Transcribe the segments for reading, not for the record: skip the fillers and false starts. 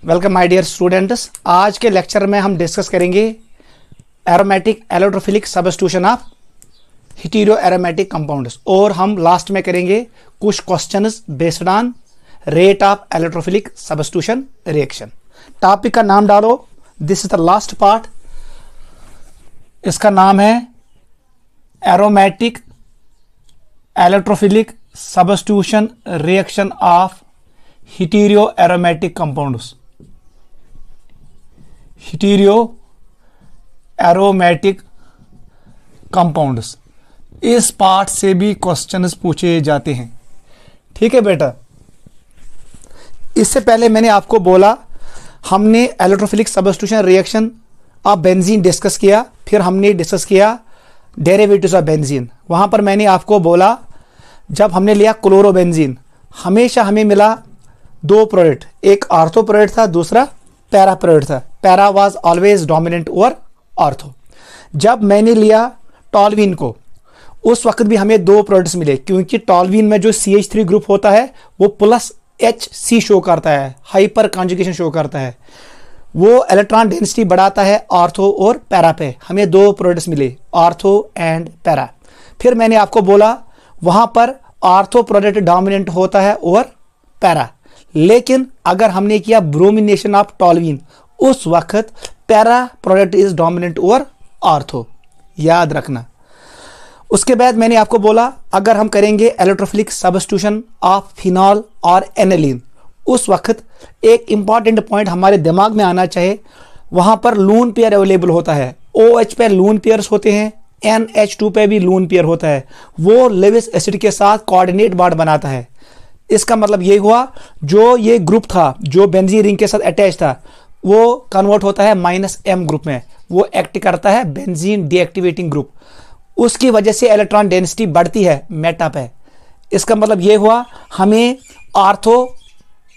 Welcome my dear students. आज के lecture में हम डिस्कस करेंगे aromatic electrophilic substitution of hetero aromatic compounds और हम लास्ट में करेंगे कुछ questions based on rate of electrophilic substitution reaction. Topic का नाम डालो, this is the last part. इसका नाम है aromatic electrophilic substitution reaction of hetero aromatic compounds. Hetero aromatic compounds, इस पार्ट से भी क्वेश्चंस पूछे जाते हैं। ठीक है बेटा, इससे पहले मैंने आपको बोला हमने electrophilic substitution reaction of benzene discuss किया, फिर हमने डिस्कस किया डेरिवेटिव्स ऑफ बेंजीन। वहां पर मैंने आपको बोला जब हमने लिया क्लोरोबेंजीन, हमेशा हमें मिला दो प्रोडक्ट, एक ऑर्थो प्रोडक्ट था, दूसरा पैरा प्रोडक्ट था। Para was always dominant over ortho. जब मैंने लिया टॉल्वीन को, उस वक्त भी हमें दो प्रोडक्ट्स मिले, क्योंकि टॉल्वीन में जो CH3 ग्रुप होता है वो प्लस HC शो करता है, हाइपर कॉन्जुगेशन शो करता है, वो इलेक्ट्रॉन डेंसिटी बढ़ाता है ऑर्थो और पैरा पे। हमें दो प्रोडक्ट्स मिले, ऑर्थो एंड पैरा। फिर मैंने आपको बोला वहां पर ऑर्थो प्रोडक्ट डोमिनेंट होता है और पैरा, लेकिन अगर हमने किया ब्रोमिनेशन ऑफ टॉल्वीन उस वक्त para product is dominant over ortho, याद रखना। उसके बाद मैंने आपको बोला अगर हम करेंगे एलोट्रोफिलिक सब्स्टिट्यूशन ऑफ फिनॉल और एनिलीन, उस वक्त एक इंपॉर्टेंट पॉइंट हमारे दिमाग में आना चाहिए, वहां पर लून पेयर अवेलेबल होता है। OH पे लून पेयर्स होते हैं, NH2 पे भी लून पेयर होता है, वो लेविस एसिड के साथ कोऑर्डिनेट बॉन्ड बनाता है। इसका मतलब ये हुआ जो ये ग्रुप था जो बेंजीन रिंग के साथ अटैच था वो कन्वर्ट होता है -M ग्रुप में, वो एक्ट करता है बेंजीन डीएक्टिवेटिंग ग्रुप। उसकी वजह से इलेक्ट्रॉन डेंसिटी बढ़ती है मेटा पे। इसका मतलब ये हुआ हमें ऑर्थो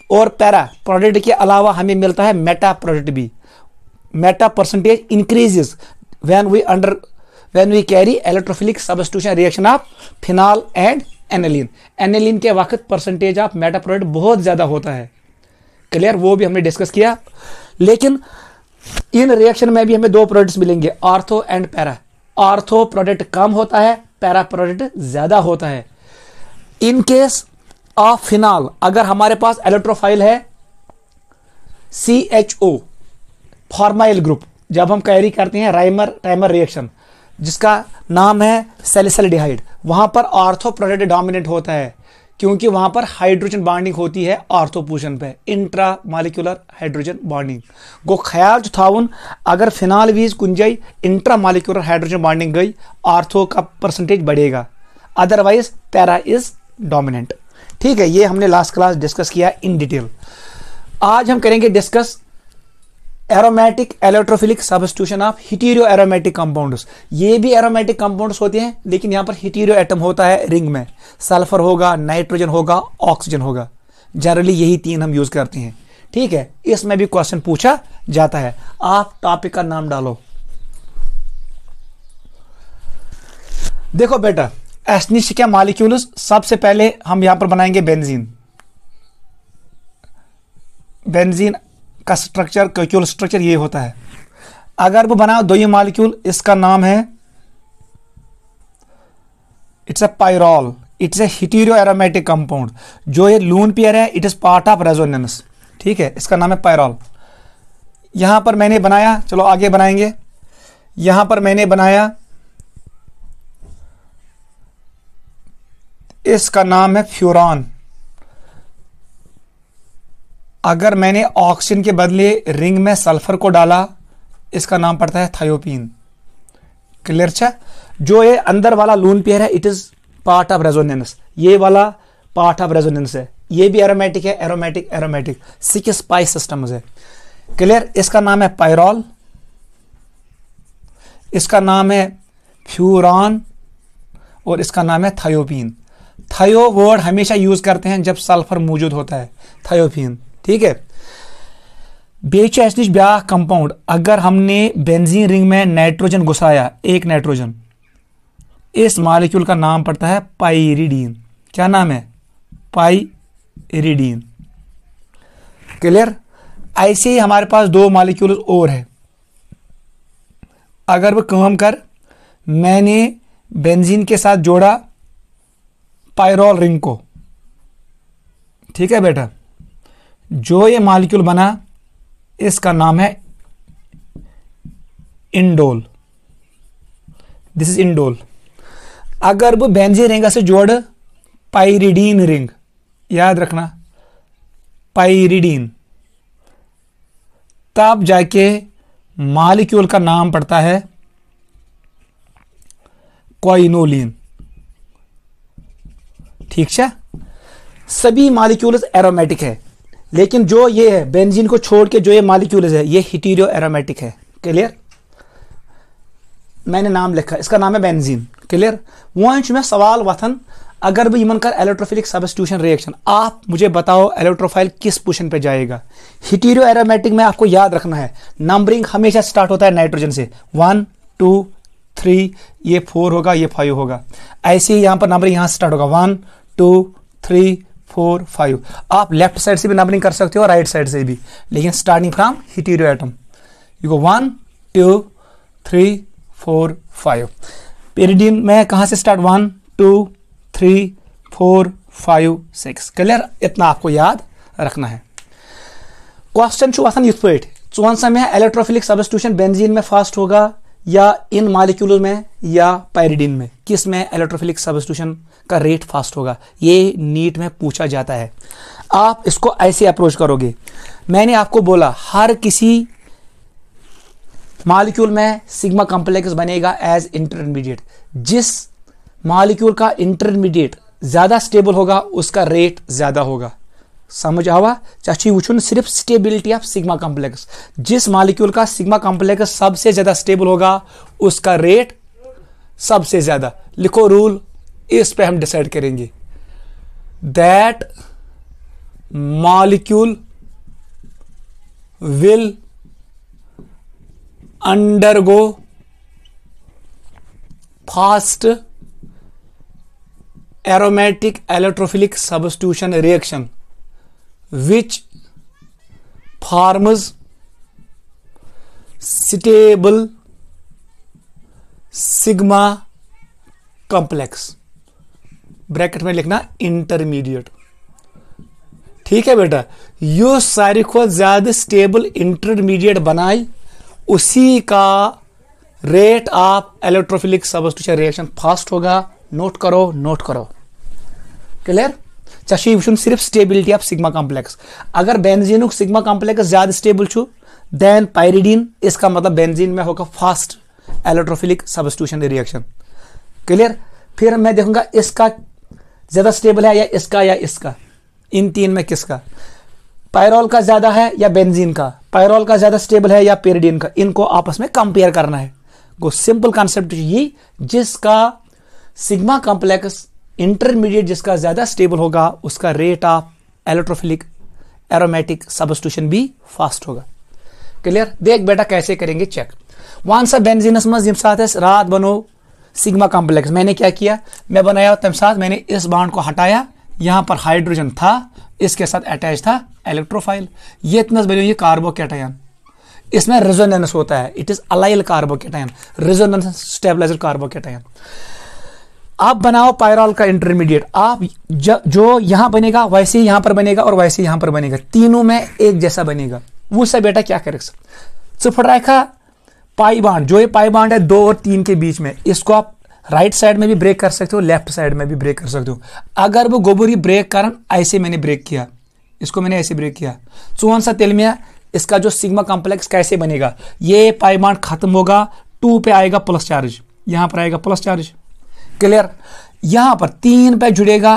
और पैरा प्रोडक्ट के अलावा हमें मिलता है मेटा प्रोडक्ट भी। Meta percentage increases when we carry electrophilic substitution reaction of phenol and aniline. Aniline के वक्त परसेंटेज ऑफ मेटा प्रोडक्ट बहुत ज्यादा होता है, क्लियर, वो भी हमने डिस्कस किया। लेकिन इन रिएक्शन में भी हमें दो प्रोडक्ट्स मिलेंगे, ortho and para. Ortho product कम होता है, पैरा प्रोडक्ट ज्यादा होता है। इन केस ऑफ फिनॉल अगर हमारे पास इलेक्ट्रोफाइल है CHO फॉर्माइल ग्रुप, जब हम कैरी करते हैं राइमर रिएक्शन जिसका नाम है सैलिसिल्डिहाइड, वहां पर ऑर्थो प्रोडक्ट डोमिनेंट होता है, क्योंकि वहां पर हाइड्रोजन बॉन्डिंग होती है ऑर्थो पोजीशन पे, इंट्रा मॉलिक्यूलर हाइड्रोजन बॉन्डिंग गो ख्याल थाउन। अगर फिनॉल वीज कुंजाई इंट्रा मॉलिक्यूलर हाइड्रोजन बॉन्डिंग गई, ऑर्थो का परसेंटेज बढ़ेगा, अदरवाइज पैरा इज डोमिनेंट। ठीक है, ये हमने लास्ट क्लास डिस्कस किया इन डिटेल। आज हम करेंगे discuss aromatic electrophilic substitution of hetero aromatic compounds. ये भी एरोमेटिक कंपाउंड्स होते हैं, लेकिन यहां पर हेटेरो एटम होता है रिंग में, सल्फर होगा, नाइट्रोजन होगा, ऑक्सीजन होगा। जनरली यही तीन हम यूज करते हैं। ठीक है, इसमें भी क्वेश्चन पूछा जाता है। आप टॉपिक का नाम डालो। देखो बेटा, एस्निशिया मॉलिक्यूल्स, सबसे पहले हम यहां पर बनाएंगे बेंजीन। बेंजीन का स्ट्रक्चर, क्यूल स्ट्रक्चर ये होता है। अगर वो बना दो ये मॉलिक्यूल, इसका नाम है it's a pyrrole, it's a hetero aromatic compound. जो ये लून पेयर है it is part of resonance. ठीक है, इसका नाम है पायरॉल। यहां पर मैंने बनाया, चलो आगे बनाएंगे। यहां पर मैंने बनाया, इसका नाम है फ्यूरॉन। अगर मैंने ऑक्सीजन के बदले रिंग में सल्फर को डाला, इसका नाम पड़ता है थायोपीन। क्लियर छा? जो ये अंदर वाला लून पेयर है it is part of resonance, ये वाला पार्ट ऑफ रेजोनेंस है, ये भी एरोमेटिक है, एरोमेटिक 6 पाई सिस्टम्स है। क्लियर? इसका नाम है पायरॉल, इसका नाम है फ्यूरॉन और इसका नाम है थायोपीन। थायो वर्ड हमेशा यूज करते हैं जब सल्फर मौजूद होता है, थायोपीन। ठीक है, बेच ब्याह कंपाउंड, अगर हमने बेंजीन रिंग में नाइट्रोजन घुसाया, एक नाइट्रोजन, इस मॉलिक्यूल का नाम पड़ता है पाइरिडीन। क्या नाम है? पाइरिडीन। क्लियर? ऐसे ही हमारे पास दो मॉलिक्यूल और है। अगर वो काम कर, मैंने बेंजीन के साथ जोड़ा पायरोल रिंग को, ठीक है बेटा, जो ये मॉलिक्यूल बना इसका नाम है इंडोल। This is indole. अगर वो बेंजीन रिंग से जोड़ पाइरिडीन रिंग, याद रखना पाइरिडीन, तब जाके मॉलिक्यूल का नाम पड़ता है क्वाइनोलिन। ठीक है, सभी मॉलिक्यूल्स एरोमेटिक है, लेकिन जो ये है बेंजीन को छोड़ के जो ये मॉलिक्यूल्स है ये हेटेरो एरोमेटिक है। क्लियर? मैंने नाम लिखा, इसका नाम है बेंजीन। क्लियर? वहां में सवाल वथन, अगर भी इमन कर इलेक्ट्रोफिलिक सब्स्टिट्यूशन रिएक्शन, आप मुझे बताओ इलेक्ट्रोफाइल किस पोजीशन पे जाएगा। हेटेरो एरोमेटिक में आपको याद रखना है नंबरिंग हमेशा स्टार्ट होता है नाइट्रोजन से, 1 2 3, ये 4 होगा, ये 5 होगा। ऐसे ही यहां पर नंबरिंग यहां से स्टार्ट होगा 1 2 3 4 5। आप लेफ्ट साइड से भी नंबरिंग कर सकते हो, राइट साइड से भी, लेकिन starting from hetero atom you go 1 2 3 4 5। Pyridine में कहां से स्टार्ट, 1 2 3 4 5 6। क्लियर? इतना आपको याद रखना है। क्वेश्चन छू आसान इस पे चौन सा में इलेक्ट्रोफिलिक सब्स्टिट्यूशन बेंजीन में फास्ट होगा या इन मॉलिक्यूल में या पाइरिडीन में, किस में इलेक्ट्रोफिलिक सब्स्टिट्यूशन का रेट फास्ट होगा, ये नीट में पूछा जाता है। आप इसको ऐसे अप्रोच करोगे, मैंने आपको बोला हर किसी मॉलिक्यूल में सिग्मा कॉम्प्लेक्स बनेगा एज इंटरमीडिएट। जिस मॉलिक्यूल का इंटरमीडिएट ज्यादा स्टेबल होगा उसका रेट ज्यादा होगा। समझ आवा? चाची वुचुन सिर्फ स्टेबिलिटी ऑफ सिग्मा कॉम्प्लेक्स। जिस मॉलिक्यूल का सिग्मा कॉम्प्लेक्स सबसे ज्यादा स्टेबल होगा उसका रेट सबसे ज्यादा। लिखो रूल, इस पे हम डिसाइड करेंगे। That molecule will undergo fast aromatic electrophilic substitution reaction which forms stable sigma complex। Bracket में लिखना इंटरमीडिएट। ठीक है बेटा, यो सारी को ज्यादा स्टेबल इंटरमीडिएट बनाए, उसी का rate of electrophilic substitution reaction fast होगा। नोट करो, नोट करो। क्लियर? चाची वुचुन सिर्फ स्टेबिलिटी ऑफ सिग्मा कॉम्प्लेक्स। अगर बेंजीन सिग्मा कॉम्प्लेक्स ज्यादा स्टेबल छु देन पाइरिडीन, इसका मतलब बेंजीन में होगा fast electrophilic substitution reaction. Clear? फिर मैं देखूंगा इसका ज्यादा स्टेबल है या इसका या इसका, इन तीन में किसका, पायरोल का ज्यादा है या बेंजीन का, पायरोल का ज्यादा स्टेबल है या पेरिडीन का, इनको आपस में कंपेयर करना है। गो सिंपल कॉन्सेप्ट ये, जिसका सिग्मा कॉम्प्लेक्स इंटरमीडिएट जिसका ज्यादा स्टेबल होगा उसका rate of electrophilic aromatic substitution भी फास्ट होगा। क्लियर? देख बेटा कैसे करेंगे चेक। वन सा बेंजीनस मज यम साथ रात बनो सिग्मा कॉम्प्लेक्स, मैंने क्या किया, मैं बनाया तम साथ मैंने इस बॉन्ड को हटाया, यहां पर हाइड्रोजन था, इसके साथ अटैच था इलेक्ट्रोफाइल, ये इतना बने ये कार्बोकैटायन, इसमें रेजोनेंस होता है, it is allyl carbocation, resonance stabilizer carbocation. आप बनाओ पायरोल का इंटरमीडिएट, आप जो यहां बनेगा वैसे ही यहां पर बनेगा और वैसे ही यहां पर बनेगा, तीनों में एक जैसा बनेगा। वो सब बेटा क्या करेगा, सिर्फ रखा पाई बाड, जो ये पाई बाड है 2 और 3 के बीच में, इसको आप राइट साइड में भी ब्रेक कर सकते हो, लेफ्ट साइड में भी ब्रेक कर सकते हो। अगर वो गोबरी ब्रेक कारण ऐसे मैंने ब्रेक किया, इसको मैंने ऐसे ब्रेक किया, चौन सा तेल में इसका जो सिग्मा कॉम्प्लेक्स कैसे बनेगा, ये पाई बाड खत्म होगा, 2 पे आएगा प्लस चार्ज, यहां पर आएगा प्लस चार्ज। क्लियर? यहां पर 3 पे जुड़ेगा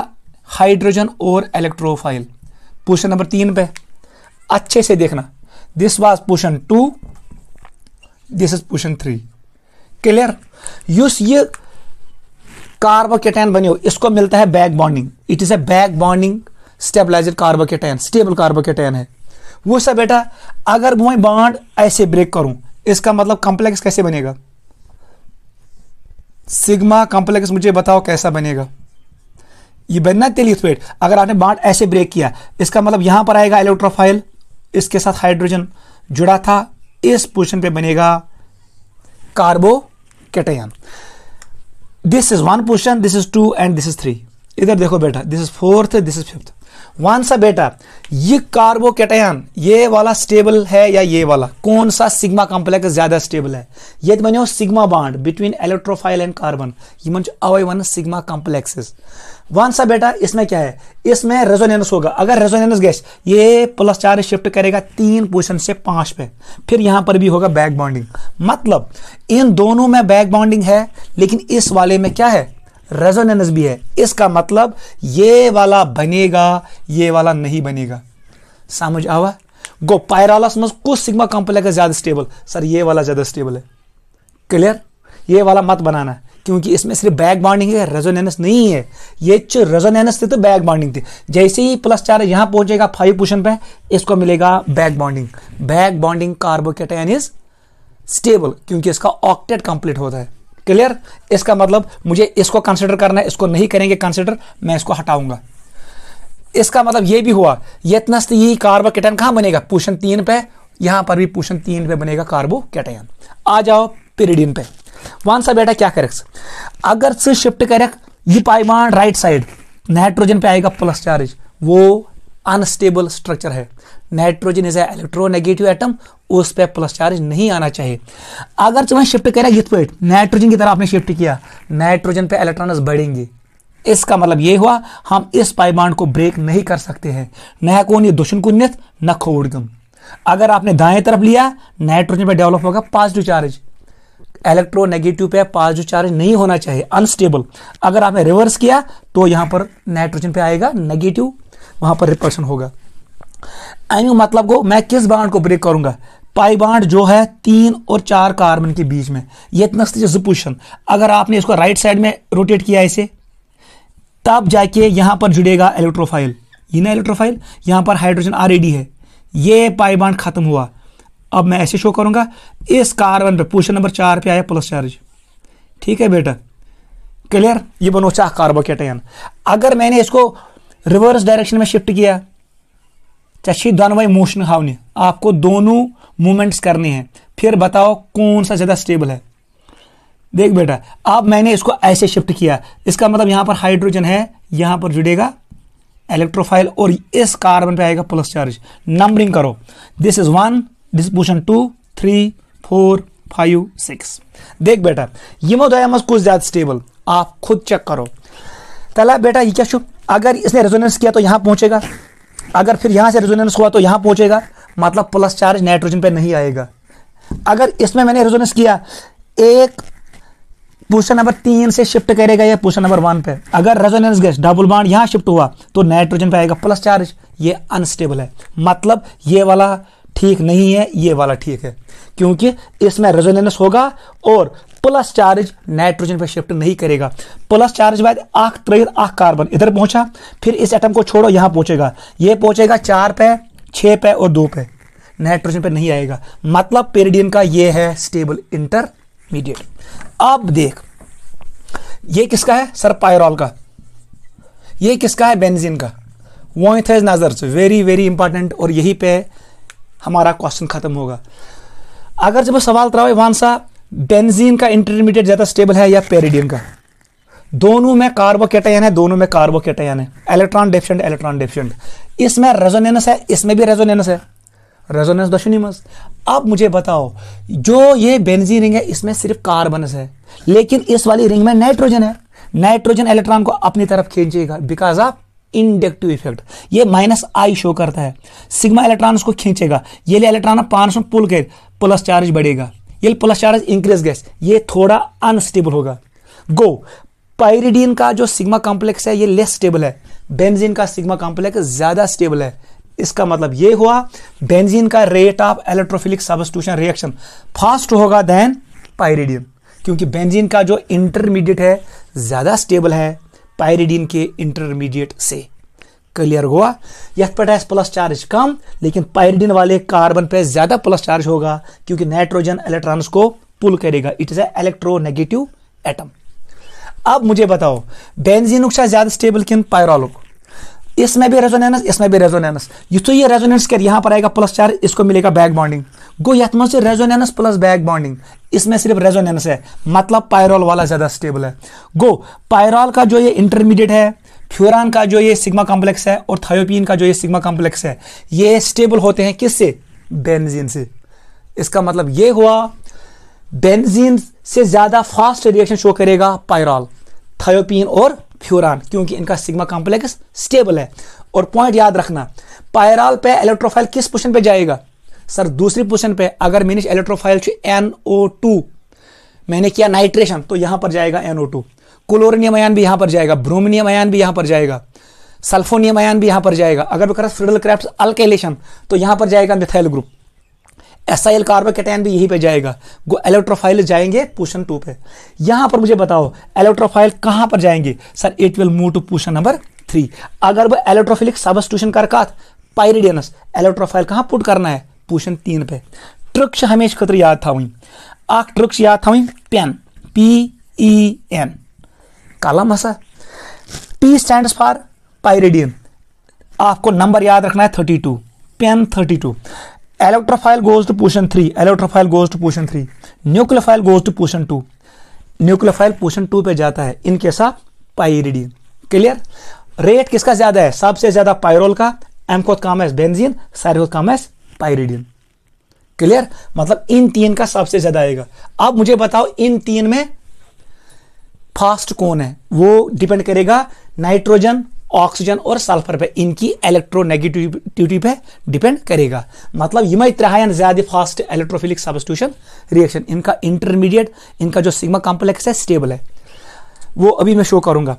हाइड्रोजन और इलेक्ट्रोफाइल, पोजीशन नंबर 3 पे। अच्छे से देखना, this was position 2, this is position 3। Clear? यूस ये कार्बोकैटायन बने हो, इसको मिलता है back bonding, it is a back bonding stabilizer carbocation, stable carbocation है वो सब बेटा। अगर मैं बॉन्ड ऐसे ब्रेक करूं, इसका मतलब कॉम्प्लेक्स कैसे बनेगा, सिग्मा कॉम्प्लेक्स मुझे बताओ कैसा बनेगा, ये बनना तेलिस पेट। अगर आपने बॉन्ड ऐसे ब्रेक किया, इसका मतलब यहां पर आएगा इलेक्ट्रोफाइल, इसके साथ हाइड्रोजन जुड़ा था, इस पोजीशन पे बनेगा carbocation. This is 1 position, this is 2 and this is 3। इधर देखो बेटा, this is 4th, this is 5th। One सा बेटा, ये कार्बोकैटायन ये वाला स्टेबल है या ये वाला, कौन सा सिग्मा कॉम्प्लेक्स ज्यादा स्टेबल है? ये बनो sigma bond between electrophile and carbon, ये अवै वन सिग्मा कॉम्प्लेक्सेस। वन सा बेटा, इसमें क्या है? इसमें रेजोनेंस होगा। अगर रेजोनेंस गैस ये प्लस चार्ज शिफ्ट करेगा 3 पोजीशन से 5 पे, फिर यहां पर भी होगा बैक बॉन्डिंग। मतलब इन दोनों में बैक बॉन्डिंग है, लेकिन इस वाले में क्या है? रेजोनेंस भी है। इसका मतलब ये वाला बनेगा, ये वाला नहीं बनेगा। समझ आवा? गो पायरालस में कुछ सिग्मा कॉम्प्लेक्स ज्यादा स्टेबल? सर ये वाला ज्यादा स्टेबल है। क्लियर? ये वाला मत बनाना, क्योंकि इसमें सिर्फ बैक बॉन्डिंग है, रेजोनेंस नहीं है। ये रेजोनेंस थी तो बैक बॉन्डिंग थी। जैसे ही प्लस चार्ज यहां पहुंचेगा 5 पोजीशन पे, इसको मिलेगा back bonding. Back bonding carbocation is stable, क्योंकि इसका ऑक्टेट कंप्लीट होता है। क्लियर? इसका मतलब मुझे इसको कंसिडर करना है, इसको नहीं करेंगे कंसिडर, मैं इसको हटाऊंगा। इसका मतलब ये भी हुआ, ये कार्बोकैटायन कहां बनेगा? पोजीशन 3 पे। यहां पर भी पोजीशन 3 पे बनेगा कार्बोकैटायन। आ जाओ पिरिडिन पे। वन सा बेटा क्या करे, अगर से शिफ्ट करे ये pi bond right side, nitrogen पे आएगा प्लस चार्ज, वो अनस्टेबल स्ट्रक्चर है। नाइट्रोजन इज इलेक्ट्रोनेगेटिव एटम, उस पे प्लस चार्ज नहीं आना चाहिए। अगर तुम्हें शिफ्ट करें ये पे, नाइट्रोजन की तरफ आपने शिफ्ट किया, नाइट्रोजन पे इलेक्ट्रॉन्स बढ़ेंगे। इसका मतलब ये हुआ हम इस पाई बॉन्ड को ब्रेक नहीं कर सकते हैं। न कौन ये दुश्मन कुन्नत न खोड़गम। अगर आपने दाएं तरफ लिया, नाइट्रोजन पे डेवलप होगा पॉजिटिव चार्ज, इलेक्ट्रोनेगेटिव पे पॉजिटिव चार्ज नहीं होना चाहिए, अनस्टेबल। अगर आपने रिवर्स किया तो यहां पर नाइट्रोजन पे आएगा नेगेटिव, वहां पर रिपल्शन होगा। मतलब को मैं किस बॉन्ड को ब्रेक करूंगा? पाई बॉन्ड जो है 3 और 4 कार्बन के बीच में, ये पोजीशन। अगर आपने इसको राइट साइड में रोटेट किया ऐसे, तब जाके यहां पर जुड़ेगा इलेक्ट्रोफाइल। ये ना इलेक्ट्रोफाइल, यहां पर हाइड्रोजन ऑलरेडी है, ये पाई बॉन्ड खत्म हुआ। अब मैं ऐसे शो करूंगा, इस कार्बन पे पोजीशन नंबर 4 पे आया प्लस चार्ज। ठीक है बेटा? क्लियर? ये बनो चाह कार्बोकैटायन। अगर मैंने इसको रिवर्स डायरेक्शन में शिफ्ट किया, चाहिए दोनों मोशन हावने, आपको दोनों मूवमेंट्स करने हैं, फिर बताओ कौन सा ज्यादा स्टेबल है। देख बेटा, अब मैंने इसको ऐसे शिफ्ट किया, इसका मतलब यहां पर हाइड्रोजन है, यहां पर जुड़ेगा इलेक्ट्रोफाइल और इस कार्बन पे आएगा प्लस चार्ज। नंबरिंग करो, दिस इज 1, दिस पोजीशन 2, 3, 4, 5, 6। देख बेटा, यमो दो कुछ ज्यादा स्टेबल, आप खुद चेक करो। तला बेटा ये क्या, अगर इसने रेजोनेंस किया तो यहां पहुंचेगा, अगर फिर यहां से रेजोनेंस हुआ तो यहां पहुंचेगा, मतलब प्लस चार्ज नाइट्रोजन पे नहीं आएगा। अगर इसमें मैंने रेजोनेंस किया, एक पोजीशन नंबर 3 से शिफ्ट करेगा या पोजीशन नंबर 1 पे, अगर रेजोनेंस गैस डबल बॉन्ड यहां शिफ्ट हुआ तो नाइट्रोजन पे आएगा प्लस चार्ज, ये अनस्टेबल है। मतलब ये वाला ठीक नहीं है, ये वाला ठीक है, क्योंकि इसमें रेजोनेंस होगा और प्लस चार्ज नाइट्रोजन पे शिफ्ट नहीं करेगा। प्लस चार्ज बाद आख कार्बन इधर पहुंचा, फिर इस एटम को छोड़ो यहां पहुंचेगा, ये पहुंचेगा 4 पे, 6 पे और 2 पे, नाइट्रोजन पे नहीं आएगा। मतलब पेरिडियन का ये है स्टेबल इंटरमीडिएट। अब देख, ये किसका है सर? पायरॉल का। ये किसका है? बेंजीन का। वो थे नजर से, वेरी वेरी इंपॉर्टेंट, और यहीं पे हमारा क्वेश्चन खत्म होगा। अगर जब सवाल तरावे वन सा बेंजीन का इंटरमीडिएट ज्यादा स्टेबल है या पेरिडियन का? दोनों में कार्बोकैटायन है, दोनों में कार्बोकैटायन है, इलेक्ट्रॉन डेफिशिएंट, इलेक्ट्रॉन डेफिशिएंट। इसमें रेजोनेंस है, इसमें भी रेजोनेंस है, रेजोनेंस दशनिमस। अब मुझे बताओ, जो ये बेंजीन रिंग है इसमें सिर्फ कार्बन है, लेकिन इस वाली रिंग में नाइट्रोजन है। नाइट्रोजन इलेक्ट्रॉन को अपनी तरफ खींचेगा बिकॉज ऑफ इंडक्टिव इफेक्ट। ये -I शो करता है, सिग्मा इलेक्ट्रॉन को खींचेगा, ये ले इलेक्ट्रॉन 5 पुल कर प्लस चार्ज बढ़ेगा, ये प्लस चार्ज इंक्रीज गैस, ये थोड़ा अनस्टेबल होगा। गो पाइरिडिन का जो सिग्मा कॉम्प्लेक्स है ये लेस स्टेबल है, बेंजीन का सिग्मा कॉम्प्लेक्स ज्यादा स्टेबल है। इसका मतलब ये हुआ बेंजीन का rate of electrophilic substitution reaction fast होगा देन पाइरिडिन, क्योंकि बेंजीन का जो इंटरमीडिएट है ज्यादा स्टेबल है पाइरिडिन के इंटरमीडिएट से। क्लियर हुआ? यह पर प्लस चार्ज कम, लेकिन पाइरिडिन वाले कार्बन पे ज्यादा प्लस चार्ज होगा, क्योंकि नाइट्रोजन इलेक्ट्रॉन्स को पुल करेगा। It is electronegative atom. अब मुझे बताओ, बेंजीन ज्यादा स्टेबल किन पायरॉल? इसमें भी रेजोनेंस, इसमें भी रेजोनेंस। तो ये रेजोनेंस कर यहाँ पर आएगा प्लस चार्ज, इसको मिलेगा बैक बॉन्डिंग। गो यथ में से रेजोनेंस प्लस बैक बॉन्डिंग, इसमें सिर्फ रेजोनेंस है, मतलब पायरोल वाला ज्यादा स्टेबल है। गो पायरोल का जो ये इंटरमीडिएट है, फ्यूरान का जो ये सिग्मा कॉम्प्लेक्स है, और थायोपीन का जो ये सिग्मा कॉम्प्लेक्स है, ये स्टेबल होते हैं किससे? बेंजीन से। इसका मतलब ये हुआ बेंजीन से ज्यादा फास्ट रिएक्शन शो करेगा पायरोल, थायोपीन और फ्यूरान, क्योंकि इनका सिग्मा कॉम्प्लेक्स स्टेबल है। और पॉइंट याद रखना, पायरोल पे इलेक्ट्रोफाइल किस पोजीशन पे जाएगा? सर दूसरी पोजीशन पे। अगर मैंने इलेक्ट्रोफाइल NO2 मैंने किया नाइट्रेशन, तो यहां पर जाएगा NO2। क्लोरीनियम आयन भी यहां पर जाएगा, ब्रोमिनियम आयन भी यहां पर जाएगा, सल्फोनियम आयन भी यहां पर जाएगा। अगर मैं करा फ्रीडल-क्राफ्ट अल्काइलेशन, तो यहां पर जाएगा मिथाइल ग्रुप, एसाइल कार्बोकैटायन भी यहीं पे जाएगा। वो इलेक्ट्रोफाइल जाएंगे पोजीशन 2 पे। यहां पर मुझे बताओ इलेक्ट्रोफाइल कहां पर जाएंगे? Sir it will move to position number 3। अगर वो इलेक्ट्रोफिलिक सबस्टिट्यूशन कर पाइरिडियनस, इलेक्ट्रोफाइल कहां पुट करना है? पोजीशन 3 पे। ट्रिक्स हमेशा खतर याद था ट्रिक्स याद था पेन, PEN कलम हसा। P स्टैंड्स फॉर पाइरिडियन, आपको नंबर याद रखना है 32, पेन 32। Electrophile goes to position 3, electrophile goes to position 3। Nucleophile goes to position 2, nucleophile position 2 पे जाता है इनके साथ पाइरिडियन। क्लियर? रेट किसका ज्यादा है? सबसे ज्यादा पायरोल का, एम को कम है बेंजीन, सारे को कम है पाइरिडियन। क्लियर? मतलब इन 3 का सबसे ज्यादा आएगा। अब मुझे बताओ इन 3 में फास्ट कौन है? वो डिपेंड करेगा नाइट्रोजन, ऑक्सीजन और सल्फर पे, इनकी इलेक्ट्रोनेगेटिविटी पे डिपेंड करेगा। मतलब ये त्रेहायन ज्यादा फास्ट इलेक्ट्रोफिलिक सबस्टिट्यूशन रिएक्शन, इनका इंटरमीडिएट, इनका जो सिग्मा कॉम्प्लेक्स है स्टेबल है, वो अभी मैं शो करूंगा।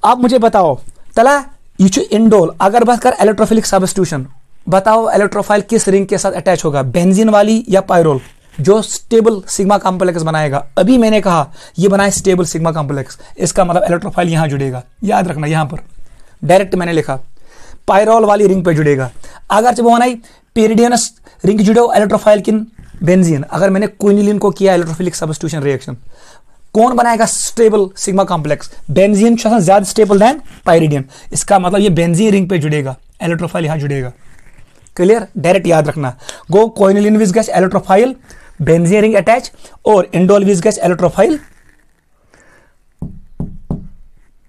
अब मुझे बताओ तला ये इंडोल, अगर बात कर इलेक्ट्रोफिलिक सबस्टिट्यूशन, बताओ इलेक्ट्रोफाइल किस रिंग के साथ अटैच होगा? बेंजीन वाली या पायरोल? जो स्टेबल सिग्मा कॉम्प्लेक्स बनाएगा। अभी मैंने कहा ये बनाए स्टेबल सिग्मा कॉम्प्लेक्स, इसका मतलब इलेक्ट्रोफाइल यहां जुड़ेगा। याद रखना, यहां पर डायरेक्ट मैंने लिखा पायरोल वाली रिंग पे जुड़ेगा। अगर जब बनाई पेरिडियनस रिंग जुड़े इलेक्ट्रोफाइल किन बेंजीन, अगर मैंने क्विनिलीन को किया इलेक्ट्रोफिलिक सबस्टिट्यूशन रिएक्शन, कौन बनाएगा स्टेबल सिग्मा कॉम्प्लेक्स? बेंजीन ज्यादा स्टेबल देन पाइरिडियन। इसका मतलब ये बेंजीन रिंग पे जुड़ेगा, इलेक्ट्रोफाइल यहां जुड़ेगा। क्लियर? डायरेक्ट याद रखना, go quinoline which gets electrophile benzene ring attach, और indole which gets electrophile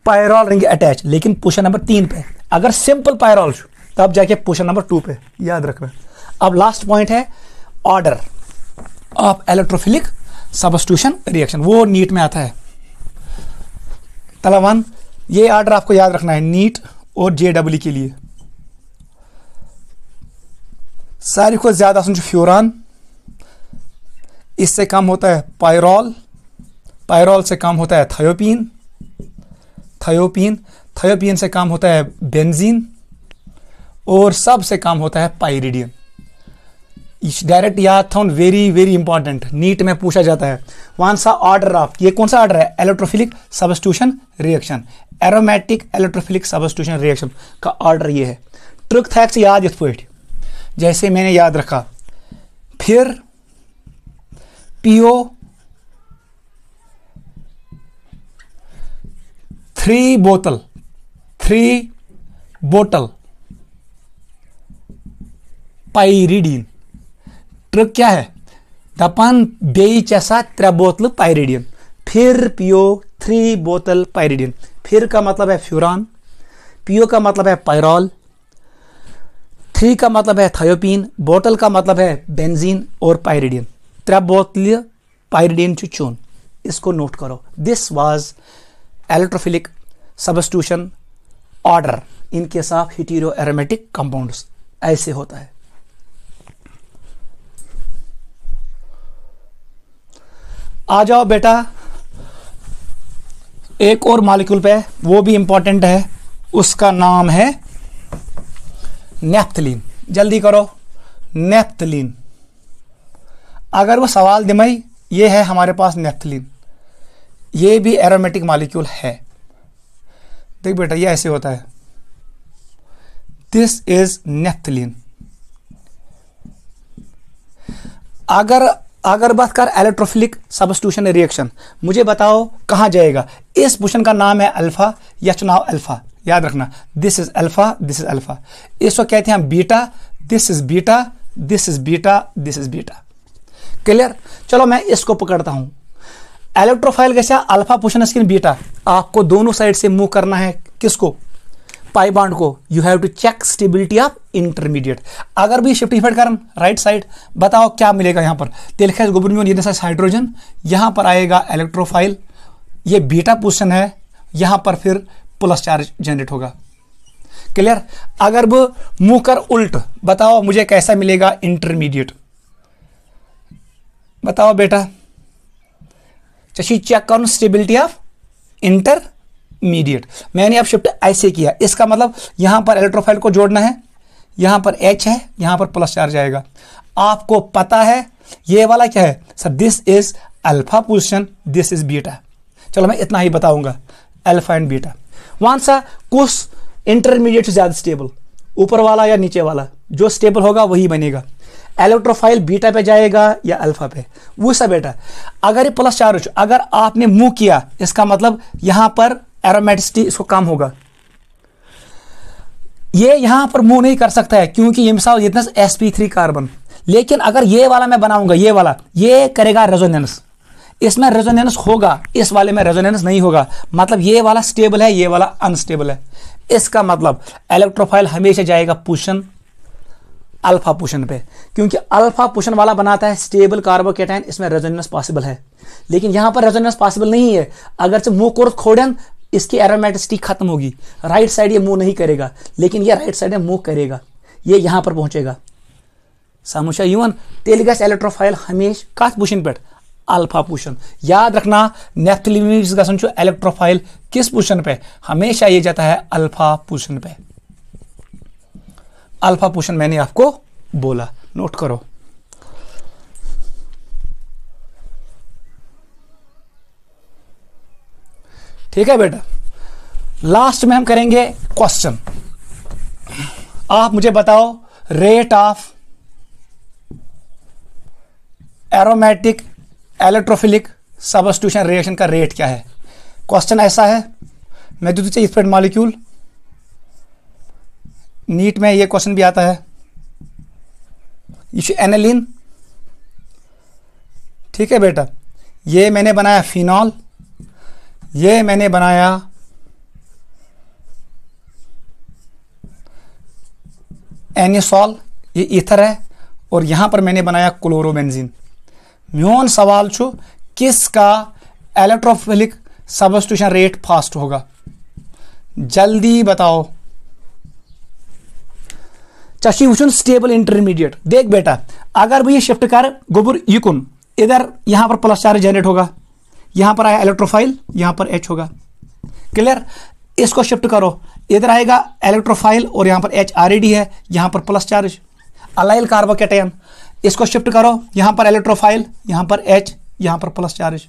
pyrrole ring attach, लेकिन पोजीशन नंबर 3 पे। अगर सिंपल पायरोल तब जाके पोजीशन नंबर 2 पे। याद रखना। अब लास्ट पॉइंट है order of electrophilic substitution reaction, वो नीट में आता है। तला 1, ये ऑर्डर आपको याद रखना है नीट और JEE के लिए। सारी को ज्यादा समझो फ्यूरान, इससे कम होता है पायरोल, पायरोल से कम होता है थायोपीन, थायोपीन से कम होता है बेंजीन, और सबसे कम होता है पाइरिडियन। डायरेक्ट याद था, वेरी वेरी इंपॉर्टेंट, नीट में पूछा जाता है। वन सा ऑर्डर ऑफ, ये कौन सा ऑर्डर है? Electrophilic substitution reaction, aromatic electrophilic substitution reaction का ऑर्डर ये है। ट्रिक फैक्ट्स याद इस पॉइंट, जैसे मैंने याद रखा, फिर PO 3 बोतल पाइरिडियन। ट्रिक क्या है? दपान बेई चसा 3 बोतल पाइरिडियन, फिर PO 3 बोतल पाइरिडियन। फिर का मतलब है फ्यूरान, PO का मतलब है पायरोल, 3 का मतलब है थायोपीन, बोतल का मतलब है बेंजीन और पाइरिडियन। 3 बोतल पाइरिडियन चुन, इसको नोट करो। This was electrophilic substitution order in case of hetero aromatic compounds. ऐसे होता है। आ जाओ बेटा एक और मॉलिक्यूल पे, वो भी इंपॉर्टेंट है, उसका नाम है नेफ्थलीन। जल्दी करो, नेफ्थलीन। अगर वो सवाल दिमाई, ये है हमारे पास नेफ्थलीन, ये भी एरोमेटिक मॉलिक्यूल है। देख बेटा ये ऐसे होता है, दिस इज नेफ्थलीन। अगर बात कर इलेक्ट्रोफिलिक सबस्टिट्यूशन रिएक्शन, मुझे बताओ कहां जाएगा? इस पोजीशन का नाम है अल्फा, या चुनाव अल्फा। याद रखना, this is alpha, this is alpha. इसको कहते हैं हम beta, this is beta, this is beta, this is beta. Clear? चलो मैं इसको पकड़ता हूं। इलेक्ट्रोफाइल कैसा? Alpha position skin beta. आपको दोनों साइड से मूव करना है, किसको? पाई बॉन्ड को। You have to check stability of intermediate. अगर भी शिफ्ट इफेक्ट करम राइट साइड, बताओ क्या मिलेगा यहां पर? तेलखेज गोबरमियन ये हाइड्रोजन, यहां पर आएगा इलेक्ट्रोफाइल, ये बीटा पोजीशन है, यहां पर फिर प्लस चार्ज जनरेट होगा। क्लियर? अगर वो मुंह कर उल्ट, बताओ मुझे कैसा मिलेगा इंटरमीडिएट? बताओ बेटा। चशी चेक करो स्टेबिलिटी ऑफ इंटरमीडिएट। मैंने अब शिफ्ट ऐसे किया, इसका मतलब यहां पर इलेक्ट्रोफाइल को जोड़ना है, यहां पर H है, यहां पर प्लस चार्ज आएगा। आपको पता है ये वाला क्या है sir? This is alpha position, this is beta. चलो मैं इतना ही बताऊंगा, अल्फा एंड बीटा। वहां सा कुछ इंटरमीडिएट से ज्यादा स्टेबल, ऊपर वाला या नीचे वाला, जो स्टेबल होगा वही बनेगा। इलेक्ट्रोफाइल बीटा पे जाएगा या अल्फा पे, वो सब बेटा। अगर ये प्लस चार्ज, अगर आपने मूव किया, इसका मतलब यहां पर एरोमेटिसिटी इसको कम होगा। ये यहां पर मूव नहीं कर सकता है क्योंकि ये मिसाल इतना sp3 कार्बन। लेकिन अगर ये वाला मैं बनाऊंगा, ये वाला, ये करेगा रेजोनेंस, इसमें रेजोनेंस होगा, इस वाले में रेजोनेंस नहीं होगा। मतलब ये वाला स्टेबल है, ये वाला अनस्टेबल है। इसका मतलब इलेक्ट्रोफाइल हमेशा जाएगा पोजीशन अल्फा पोजीशन पे, क्योंकि अल्फा पोजीशन वाला बनाता है स्टेबल कार्बोकेटाइन, इसमें रेजोनेंस पॉसिबल है। लेकिन यहां पर रेजोनेंस पॉसिबल नहीं है। अगर से मुंह कोर्स खोड़न, इसकी एरोमेटिसिटी खत्म होगी, राइट साइड ये मूव नहीं करेगा, लेकिन ये राइट साइड में मूव करेगा, ये यहां पर पहुंचेगा। समझा यून? तेलगस इलेक्ट्रोफाइल हमेशा कत पोजीशन पे? Alpha position. याद रखना, नेफ्थलीमीड्स का समझो इलेक्ट्रोफाइल किस पोजीशन पे? हमेशा ये जाता है अल्फा पोजीशन पे। अल्फा पोजीशन मैंने आपको बोला, नोट करो। ठीक है बेटा। लास्ट में हम करेंगे क्वेश्चन। आप मुझे बताओ rate of aromatic electrophilic substitution reaction का रेट क्या है? क्वेश्चन ऐसा है, मैं दूसरी चाहिए स्प्रेड मॉलिक्यूल, नीट में ये क्वेश्चन भी आता है, एनिलीन। ठीक है बेटा, ये मैंने बनाया फिनॉल, ये मैंने बनाया एनिसॉल, ये ईथर है, और यहां पर मैंने बनाया क्लोरोबेंजीन। म्योन सवाल छो किसका इलेक्ट्रोफिलिक सब्स्टिट्यूशन रेट फास्ट होगा? जल्दी बताओ। चशी वुचुन स्टेबल इंटरमीडिएट। देख बेटा, अगर भी ये शिफ्ट कर गोबर युकुन, इधर यहां पर प्लस चार्ज जनरेट होगा, यहां पर आया इलेक्ट्रोफाइल, यहां पर H होगा। क्लियर? इसको शिफ्ट करो, इधर आएगा इलेक्ट्रोफाइल और यहां पर H ऑलरेडी है, यहां पर प्लस चार्ज, अलाइल कार्बोकेटायन। इसको शिफ्ट करो, यहां पर इलेक्ट्रोफाइल, यहां पर H, यहां पर प्लस चार्ज।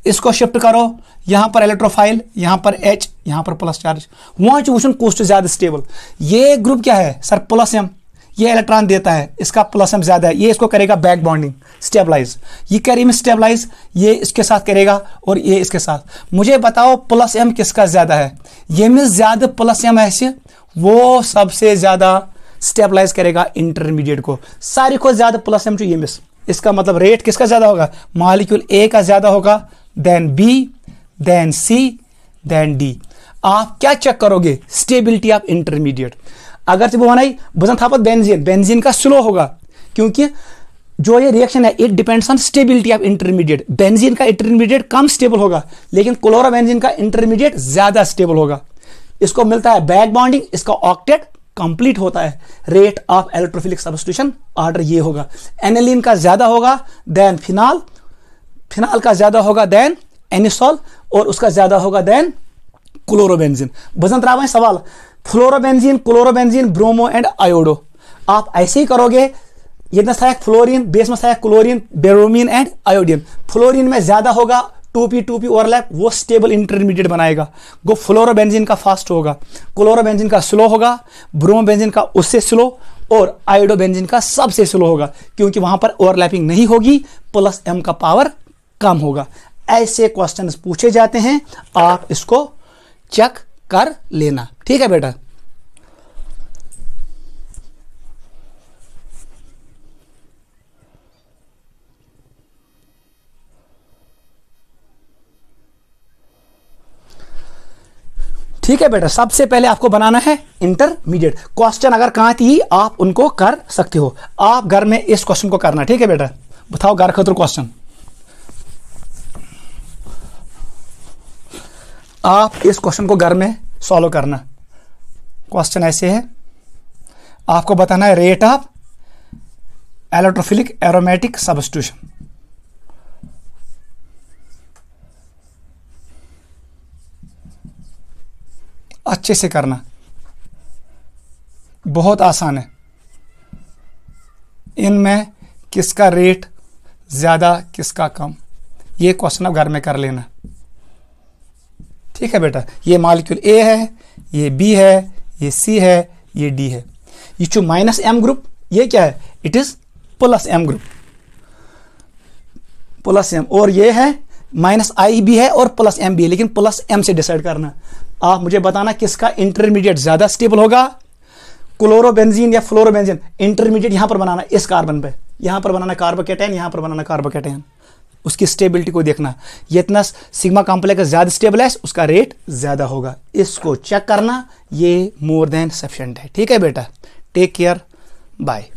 इसको शिफ्ट करो, यहां पर इलेक्ट्रोफाइल, यहां पर H, यहां पर प्लस चार्ज। वहां चूशन कोस्ट ज्यादा स्टेबल। ये ग्रुप क्या है सर? प्लस M, ये इलेक्ट्रॉन देता है, इसका प्लस M ज्यादा है, ये इसको करेगा बैक बॉन्डिंग, स्टेबलाइज। ये करेगा स्टेबलाइज, ये इसके साथ करेगा और ये इसके साथ। मुझे बताओ प्लस M किसका ज्यादा है? ये में ज्यादा प्लस M ऐसे, वो सबसे ज्यादा स्टेबलाइज करेगा इंटरमीडिएट को। सारी को ज्यादा प्लस M चाहिए मिस। इसका मतलब रेट किसका ज्यादा होगा? मॉलिक्यूल A का ज्यादा होगा, then B, then C, then D। आप क्या चेक करोगे? Stability of intermediate. अगर से वो बनाई बजन था बेंजीन, बेंजीन का स्लो होगा, क्योंकि जो ये रिएक्शन है it depends on stability of intermediate. Benzene का इंटरमीडिएट कम स्टेबल होगा, लेकिन क्लोरोबेंजीन का इंटरमीडिएट ज्यादा स्टेबल होगा। इसको मिलता है बैक बॉन्डिंग, इसका ऑक्टेट कंप्लीट होता है। Rate of electrophilic substitution order ये होगा। एनिलीन का ज्यादा होगा देन फिनॉल, फिनॉल का ज्यादा होगा देन एनिसॉल, और उसका ज्यादा होगा देन क्लोरोबेंजीन। बसंत राव सवाल, fluorobenzene, chlorobenzene, bromo and iodo. आप ऐसे ही करोगे, ये था फ्लोरीन, बेस में था chlorine, bromine and iodine. Fluorine में ज्यादा होगा, 2p ओवरलैप, वो स्टेबल इंटरमीडिएट बनाएगा। वो फ्लोरोबेंजीन का फास्ट होगा, क्लोरोबेंजीन का स्लो होगा, ब्रोमोबेंजीन का उससे स्लो, और आयोडोबेंजीन का सबसे स्लो होगा, क्योंकि वहां पर ओवरलैपिंग नहीं होगी, प्लस M का पावर कम होगा। ऐसे क्वेश्चंस पूछे जाते हैं, आप इसको चेक कर लेना। ठीक है बेटा। ठीक है बेटा, सबसे पहले आपको बनाना है इंटरमीडिएट। क्वेश्चन अगर कहाँ थी आप उनको कर सकते हो, आप घर में इस क्वेश्चन को करना। ठीक है बेटा, बताओ घर खतर क्वेश्चन, आप इस क्वेश्चन को घर में सॉल्व करना। क्वेश्चन ऐसे है, आपको बताना है rate of electrophilic aromatic substitution. अच्छे से करना, बहुत आसान है। इनमें किसका रेट ज़्यादा किसका कम, ये क्वेश्चन आप घर में कर लेना। ठीक है बेटा, ये मॉलिक्यूल ए है, ये बी है, ये सी है, ये डी है। ये जो माइनस एम ग्रुप, ये क्या है, it is plus M group, plus M. और ये है माइनस आई भी है और प्लस एम भी है, लेकिन प्लस एम से डिसाइड करना। आप मुझे बताना किसका इंटरमीडिएट ज्यादा स्टेबल होगा, क्लोरोबेंजीन या फ्लोरोबेंजीन। इंटरमीडिएट यहां पर बनाना इस कार्बन पे, यहां पर बनाना कार्बोकेटायन, यहां पर बनाना कार्बोकेटायन। उसकी स्टेबिलिटी को देखना, ये इतना सिग्मा कॉम्प्लेक्स ज्यादा स्टेबल है, उसका रेट ज्यादा होगा। इसको चेक करना, ये मोर देन सफिशिएंट है। ठीक है बेटा, टेक केयर, बाय।